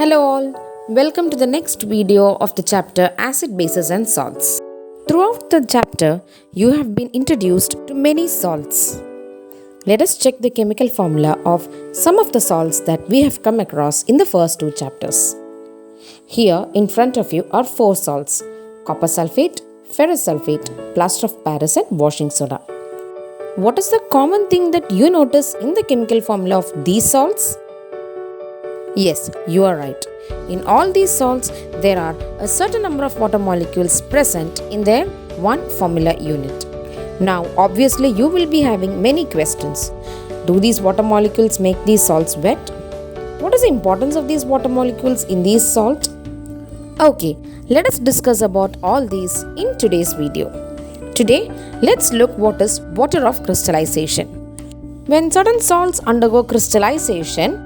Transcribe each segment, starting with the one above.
Hello all, welcome to the next video of the chapter Acid, Bases and Salts. Throughout the chapter, you have been introduced to many salts. Let us check the chemical formula of some of the salts that we have come across in the first two chapters. Here in front of you are four salts: copper sulfate, ferrous sulfate, plaster of Paris and washing soda. What is the common thing that you notice in the chemical formula of these salts? Yes, you are right. In all these salts, there are a certain number of water molecules present in their one formula unit. Now, obviously, you will be having many questions. Do these water molecules make these salts wet? What is the importance of these water molecules in these salts? Okay, let us discuss about all these in today's video. Today, let's look what is water of crystallization. When certain salts undergo crystallization,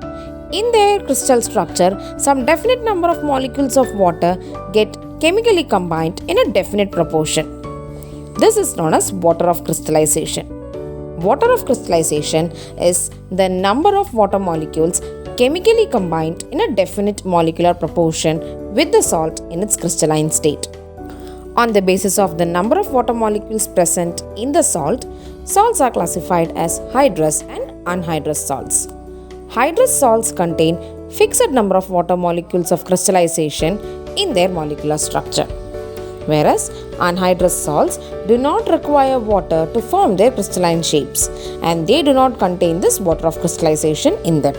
in their crystal structure, some definite number of molecules of water get chemically combined in a definite proportion. This is known as water of crystallization. Water of crystallization is the number of water molecules chemically combined in a definite molecular proportion with the salt in its crystalline state. On the basis of the number of water molecules present in the salt, salts are classified as hydrous and anhydrous salts. Hydrous salts contain fixed number of water molecules of crystallization in their molecular structure, whereas anhydrous salts do not require water to form their crystalline shapes and they do not contain this water of crystallization in them.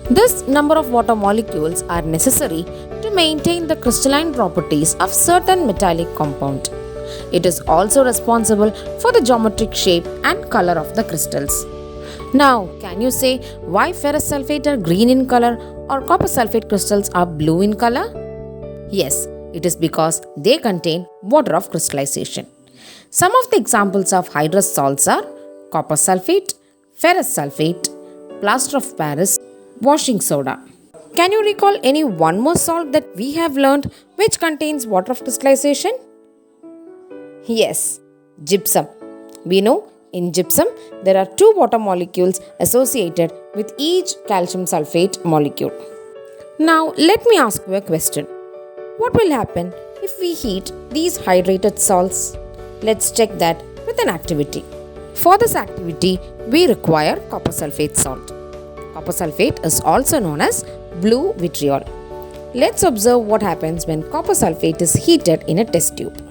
This number of water molecules are necessary to maintain the crystalline properties of certain metallic compound. It is also responsible for the geometric shape and color of the crystals. Now, can you say why ferrous sulfate are green in color or copper sulfate crystals are blue in color? Yes, it is because they contain water of crystallization. Some of the examples of hydrous salts are copper sulfate, ferrous sulfate, plaster of Paris, washing soda. Can you recall any one more salt that we have learned which contains water of crystallization? Yes, gypsum. We know in gypsum, there are two water molecules associated with each calcium sulfate molecule. Now, let me ask you a question. What will happen if we heat these hydrated salts? Let's check that with an activity. For this activity, we require copper sulfate salt. Copper sulfate is also known as blue vitriol. Let's observe what happens when copper sulfate is heated in a test tube.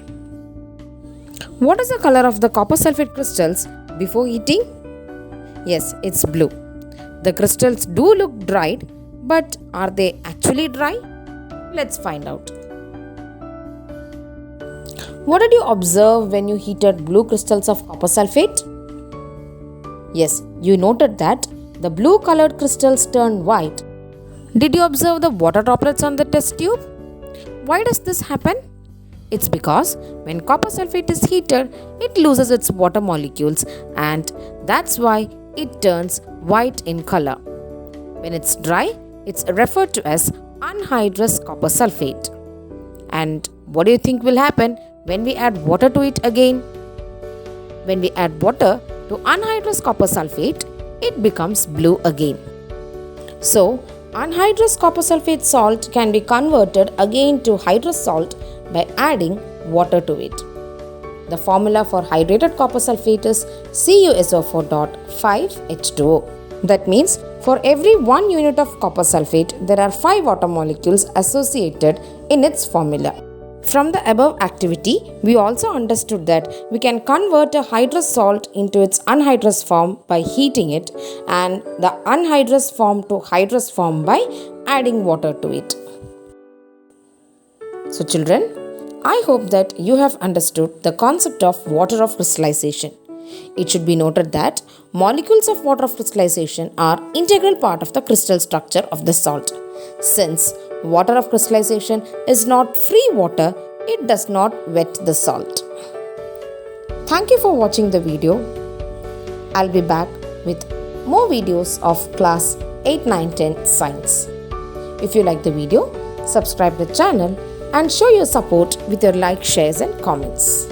What is the color of the copper sulfate crystals before heating? Yes, it's blue. The crystals do look dried, but are they actually dry? Let's find out. What did you observe when you heated blue crystals of copper sulfate? Yes, you noted that the blue colored crystals turned white. Did you observe the water droplets on the test tube? Why does this happen? It's because when copper sulfate is heated, it loses its water molecules and that's why it turns white in color. When it's dry, it's referred to as anhydrous copper sulfate. And what do you think will happen when we add water to it again? When we add water to anhydrous copper sulfate, it becomes blue again. So, anhydrous copper sulfate salt can be converted again to hydrous salt by adding water to it. The formula for hydrated copper sulfate is CuSO4.5H2O. That means for every 1 unit of copper sulfate, there are 5 water molecules associated in its formula. From the above activity, we also understood that we can convert a hydrous salt into its anhydrous form by heating it and the anhydrous form to hydrous form by adding water to it. So children, I hope that you have understood the concept of water of crystallization. It should be noted that molecules of water of crystallization are integral part of the crystal structure of the salt. Since water of crystallization is not free water, it does not wet the salt. Thank you for watching the video. I'll be back with more videos of class 8, 9, 10 science. If you like the video, subscribe the channel and show your support with your like, shares and comments.